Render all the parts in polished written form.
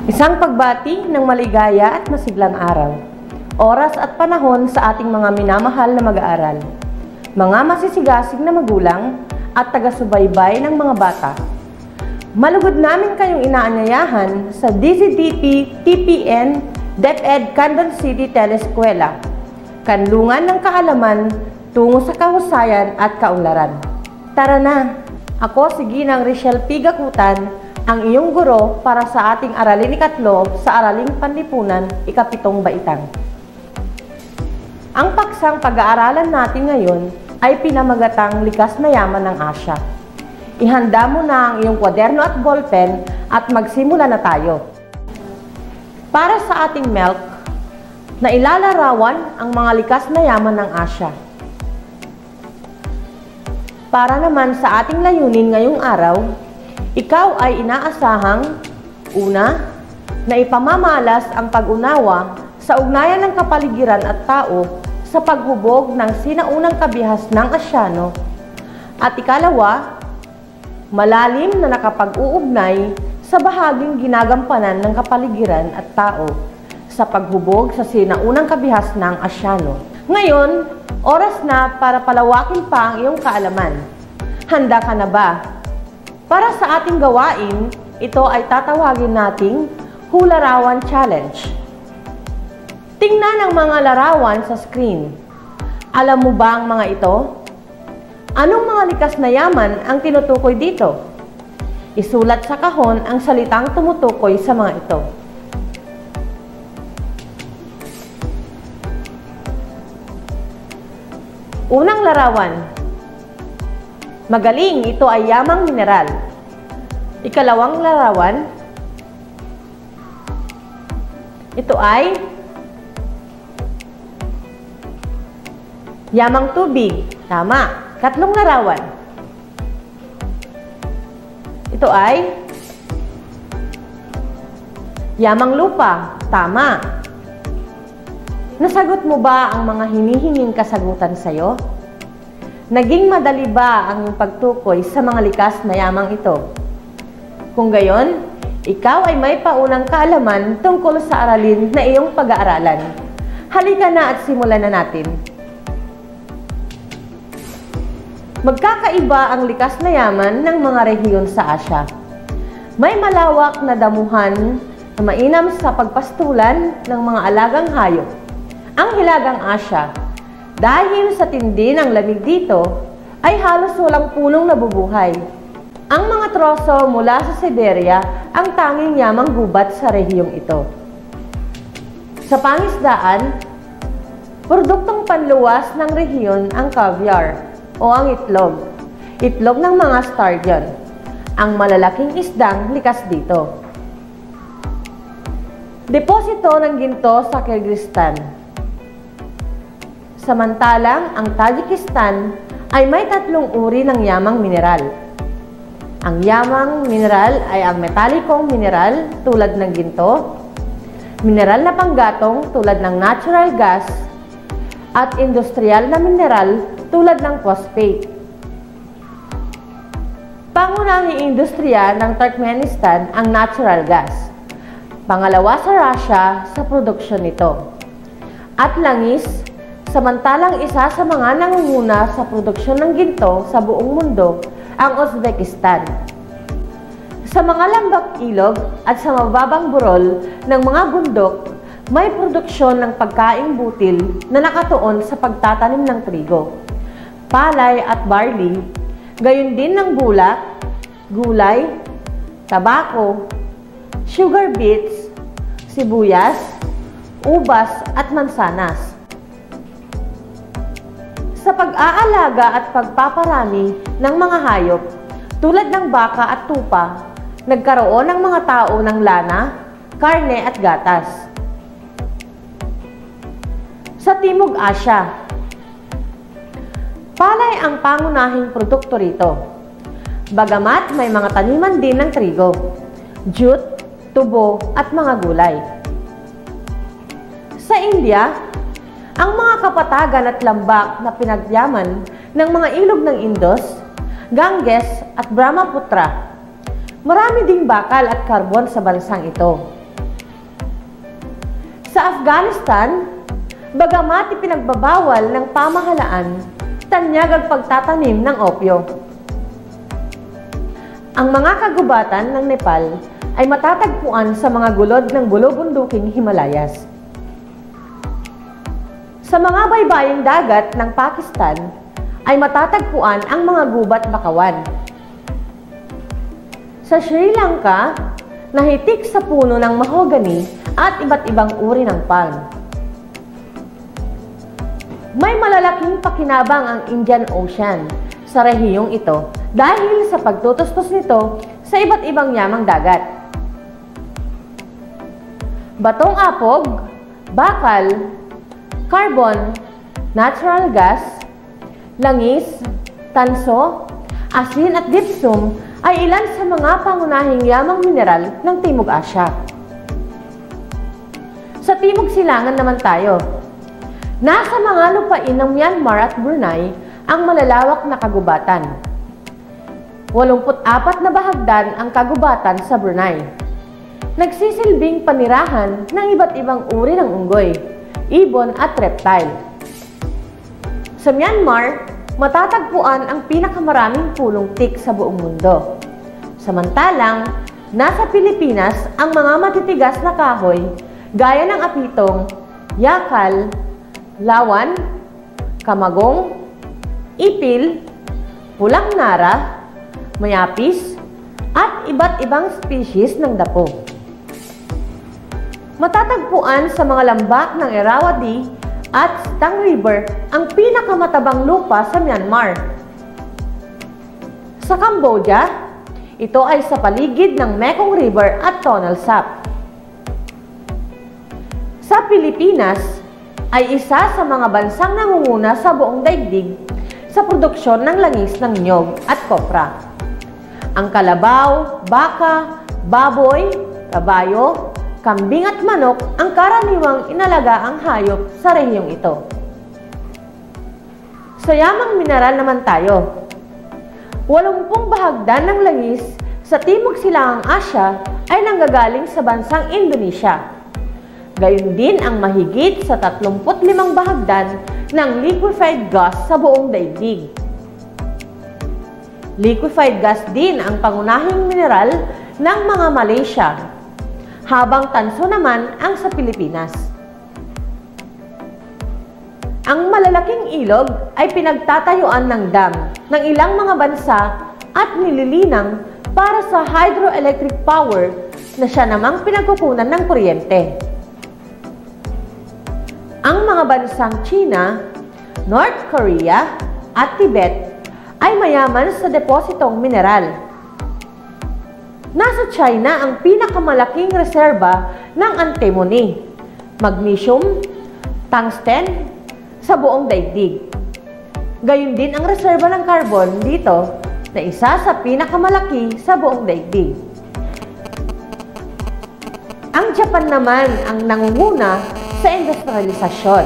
Isang pagbati ng maligaya at masiglang araw. Oras at panahon sa ating mga minamahal na mag-aaral. Mga masisigasig na magulang at taga-subaybay ng mga bata. Malugod namin kayong inaanyayahan sa DZTP TPN DepEd Candon City Teleskwela. Kanlungan ng kaalaman tungo sa kahusayan at kaunlaran. Tara na! Ako si Ginang Richelle P. Gakutan, ang iyong guro para sa ating aralin ikatlo sa Araling Panlipunan, ikapitong baitang. Ang paksang pag-aaralan natin ngayon ay pinamagatang Likas na Yaman ng Asya. Ihanda mo na ang iyong kwaderno at ballpen at magsimula na tayo. Para sa ating milk, na ilalarawan ang mga likas na yaman ng Asya. Para naman sa ating layunin ngayong araw, ikaw ay inaasahang, una, na ipamamalas ang pag-unawa sa ugnayan ng kapaligiran at tao sa paghubog ng sinaunang kabihas ng Asyano, at ikalawa, malalim na nakapag-uugnay sa bahaging ginagampanan ng kapaligiran at tao sa paghubog sa sinaunang kabihas ng Asyano. Ngayon, oras na para palawakin pa ang iyong kaalaman. Handa ka na ba? Para sa ating gawain, ito ay tatawagin nating Hularawan Challenge. Tingnan ang mga larawan sa screen. Alam mo ba ang mga ito? Anong mga likas na yaman ang tinutukoy dito? Isulat sa kahon ang salitang tumutukoy sa mga ito. Unang larawan. Magaling, ito ay yamang mineral. Ikalawang larawan. Ito ay yamang tubig. Tama. Katlong larawan. Ito ay yamang lupa. Tama. Nasagot mo ba ang mga hinihinging kasagutan sa'yo? Naging madali ba ang iyong pagtukoy sa mga likas na yamang ito? Kung gayon, ikaw ay may paunang kaalaman tungkol sa aralin na iyong pag-aaralan. Halika na at simulan na natin. Magkakaiba ang likas na yaman ng mga rehiyon sa Asya. May malawak na damuhan na mainam sa pagpastulan ng mga alagang hayop. Ang Hilagang Asya, dahil sa tindi ng lamig dito, ay halos walang punong nabubuhay. Ang mga troso mula sa Siberia ang tanging yamang gubat sa rehiyong ito. Sa pangisdaan, produktong panluwas ng rehiyon ang caviar o ang itlog. Itlog ng mga sturgeon, ang malalaking isdang likas dito. Deposito ng ginto sa Kyrgyzstan. Samantalang ang Tajikistan ay may tatlong uri ng yamang mineral. Ang yamang mineral ay ang metalikong mineral tulad ng ginto, mineral na panggatong tulad ng natural gas, at industrial na mineral tulad ng phosphate. Pangunahing industriya ng Turkmenistan ang natural gas. Pangalawa sa Russia sa produksyon nito. At langis, samantalang isa sa mga nangunguna sa produksyon ng ginto sa buong mundo ang Uzbekistan. Sa mga lambak ilog at sa mababang burol ng mga bundok, may produksyon ng pagkaing butil na nakatuon sa pagtatanim ng trigo, palay at barley, gayon din ng bulak, gulay, tabako, sugar beets, sibuyas, ubas at mansanas. Sa pag-aalaga at pagpaparami ng mga hayop tulad ng baka at tupa, nagkaroon ng mga tao ng lana, karne at gatas. Sa Timog Asya, palay ang pangunahing produkto rito. Bagamat may mga taniman din ng trigo, jute, tubo at mga gulay. Sa India, ang mga kapatagan at lambak na pinagyaman ng mga ilog ng Indus, Ganges at Brahmaputra. Marami ding bakal at karbon sa bansang ito. Sa Afghanistan, bagamat ipinagbabawal ng pamahalaan, tanyag ang pagtatanim ng opyo. Ang mga kagubatan ng Nepal ay matatagpuan sa mga gulod ng bulubunduking Himalayas. Sa mga baybaying dagat ng Pakistan ay matatagpuan ang mga gubat bakawan. Sa Sri Lanka, nahitik sa puno ng mahogany at iba't ibang uri ng palm. May malalaking pakinabang ang Indian Ocean sa rehiyong ito dahil sa pagtutustos nito sa iba't ibang yamang dagat. Batong apog, bakal, carbon, natural gas, langis, tanso, asin at gypsum ay ilan sa mga pangunahing yamang mineral ng Timog Asya. Sa Timog Silangan naman tayo. Nasa mga lupain ng Myanmar at Brunei ang malalawak na kagubatan. 84 na bahagdan ang kagubatan sa Brunei. Nagsisilbing panirahan ng iba't ibang uri ng unggoy, ibon at reptile. Sa Myanmar, matatagpuan ang pinakamaraming pulong tik sa buong mundo. Samantalang, nasa Pilipinas ang mga matitigas na kahoy gaya ng apitong, yakal, lawan, kamagong, ipil, pulang nara, mayapis, at iba't ibang species ng dapo. Matatagpuan sa mga lambak ng Irrawaddy at Stang River ang pinakamatabang lupa sa Myanmar. Sa Cambodia, ito ay sa paligid ng Mekong River at Tonle Sap. Sa Pilipinas, ay isa sa mga bansang nangunguna sa buong daigdig sa produksyon ng langis ng niyog at kopra. Ang kalabaw, baka, baboy, kabayo, kambing at manok ang karaniwang inalagaang hayop sa rehiyong ito. Sa yamang mineral naman tayo. 80 bahagdan ng langis sa Timog Silangang Asya ay nanggagaling sa bansang Indonesia. Gayon din ang mahigit sa 35 bahagdan ng liquefied gas sa buong daigdig. Liquefied gas din ang pangunahing mineral ng mga Malaysia, habang tanso naman ang sa Pilipinas. Ang malalaking ilog ay pinagtatayuan ng dam ng ilang mga bansa at nililinang para sa hydroelectric power na siya namang pinagkukunan ng kuryente. Ang mga bansang China, North Korea at Tibet ay mayaman sa depositong mineral. Nasa China ang pinakamalaking reserba ng antimony, magnesium, tungsten sa buong daigdig. Gayon din ang reserba ng carbon dito na isa sa pinakamalaki sa buong daigdig. Ang Japan naman ang nangunguna sa industrialisasyon.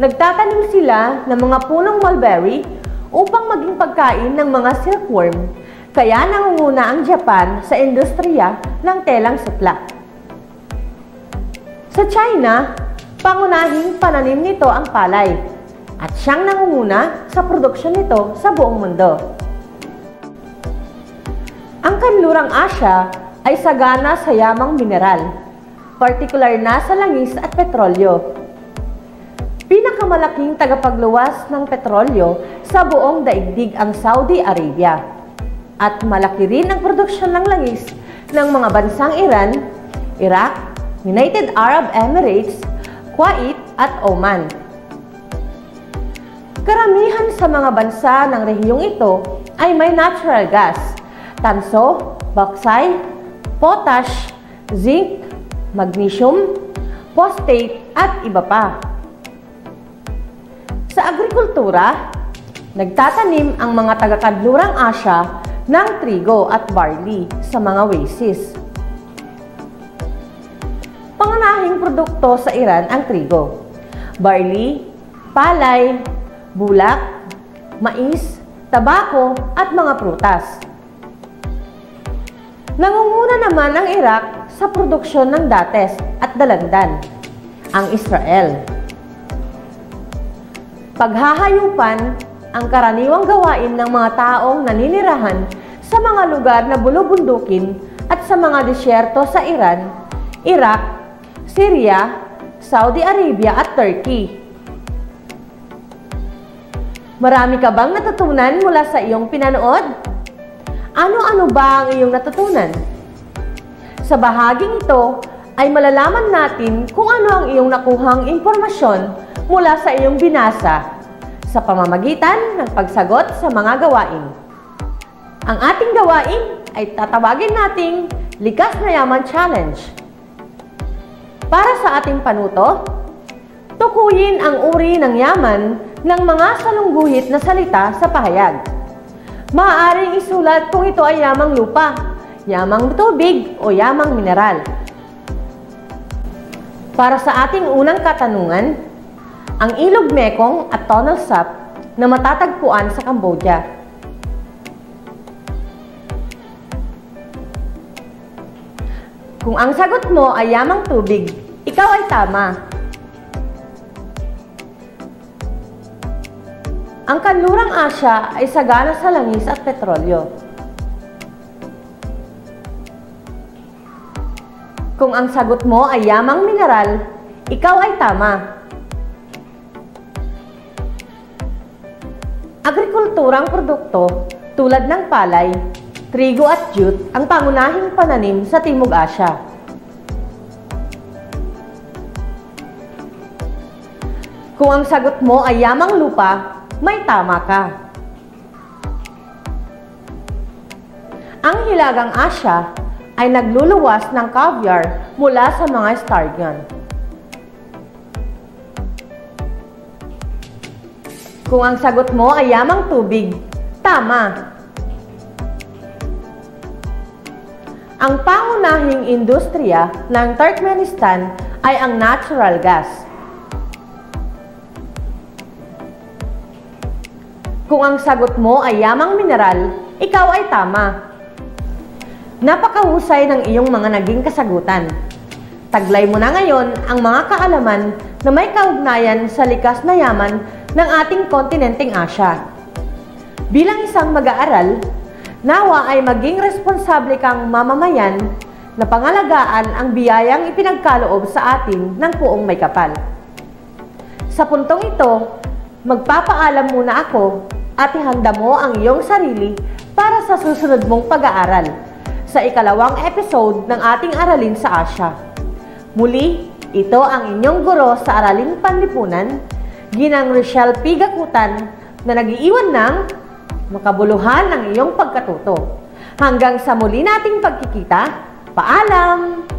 Nagtatanim sila ng mga punong mulberry upang maging pagkain ng mga silkworm. Kaya nangunguna ang Japan sa industriya ng telang sutla. Sa China, pangunahing pananim nito ang palay at siyang nangunguna sa produksyon nito sa buong mundo. Ang kanlurang Asya ay sagana sa yamang mineral, partikular na sa langis at petrolyo. Pinakamalaking tagapagluwas ng petrolyo sa buong daigdig ang Saudi Arabia. At malaki rin ang produksyon ng langis ng mga bansang Iran, Iraq, United Arab Emirates, Kuwait at Oman. Karamihan sa mga bansa ng rehiyong ito ay may natural gas, tanso, bauxite, potash, zinc, magnesium, phosphate at iba pa. Sa agrikultura, nagtatanim ang mga taga-kanlurang Asya ng trigo at barley sa mga oasis. Pangunahing produkto sa Iran ang trigo, barley, palay, bulak, mais, tabako at mga prutas. Nangunguna naman ang Iraq sa produksyon ng dates at dalandan. ang Israel. Paghahayupan ang karaniwang gawain ng mga taong naninirahan sa mga lugar na bulubundukin at sa mga disyerto sa Iran, Iraq, Syria, Saudi Arabia at Turkey. Marami ka bang natutunan mula sa iyong pinanood? Ano-ano ba ang iyong natutunan? Sa bahaging ito ay malalaman natin kung ano ang iyong nakuhang impormasyon mula sa iyong binasa sa pamamagitan ng pagsagot sa mga gawain. Ang ating gawain ay tatawagin nating Likas na Yaman Challenge. Para sa ating panuto, tukuyin ang uri ng yaman ng mga salungguhit na salita sa pahayag. Maaaring isulat kung ito ay yamang lupa, yamang tubig o yamang mineral. Para sa ating unang katanungan, ang Ilog Mekong at Tonle Sap na matatagpuan sa Cambodia. Kung ang sagot mo ay yamang tubig, ikaw ay tama. Ang kanlurang Asya ay sagana sa langis at petrolyo. Kung ang sagot mo ay yamang mineral, ikaw ay tama. Agrikulturang produkto tulad ng palay, trigo at jute ang pangunahing pananim sa Timog Asya. Kung ang sagot mo ay yamang lupa, may tama ka. Ang Hilagang Asya ay nagluluwas ng caviar mula sa mga sturgeon. Kung ang sagot mo ay yamang tubig, tama. Ang pangunahing industriya ng Turkmenistan ay ang natural gas. Kung ang sagot mo ay yamang mineral, ikaw ay tama. Napakahusay ng iyong mga naging kasagutan. Taglay mo na ngayon ang mga kaalaman na may kaugnayan sa likas na yaman ng ating kontinenteng Asya. Bilang isang mag-aaral, nawa ay maging responsable kang mamamayan na pangalagaan ang biyayang ipinagkaloob sa atin ng Poong May Kapal. Sa puntong ito, magpapaalam muna ako at ihanda mo ang iyong sarili para sa susunod mong pag-aaral sa ikalawang episode ng ating Aralin sa Asya. Muli, ito ang inyong guro sa Araling Panlipunan, Ginang Rochelle P. Gakutan, na nag-iiwan ng makabuluhan ang iyong pagkatuto. Hanggang sa muli nating pagkikita, paalam!